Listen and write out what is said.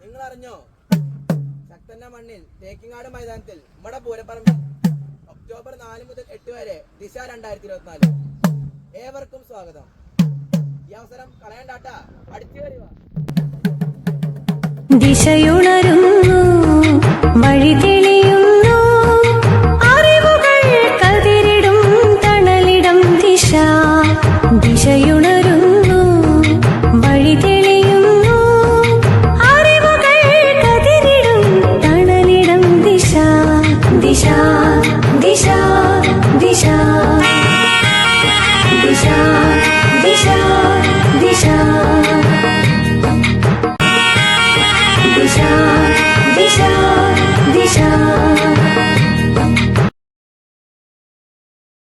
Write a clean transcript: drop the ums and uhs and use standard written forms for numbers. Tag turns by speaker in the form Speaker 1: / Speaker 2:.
Speaker 1: നിങ്ങൾ അറിഞ്ഞോ, ശക്തന്റെ മണ്ണിൽ തേക്കിങ്ങാട് മൈതാനത്തിൽ നമ്മുടെ പൂരപ്പറമ്പിൽ ഒക്ടോബർ 4 മുതൽ 8 വരെ ദിശ 2024. ഏവർക്കും സ്വാഗതം. ഈ അവസരം കളയണ്ടാട്ട, അടിച്ചു വരിക.
Speaker 2: ദിശയുണരുന്നു വഴി തെളി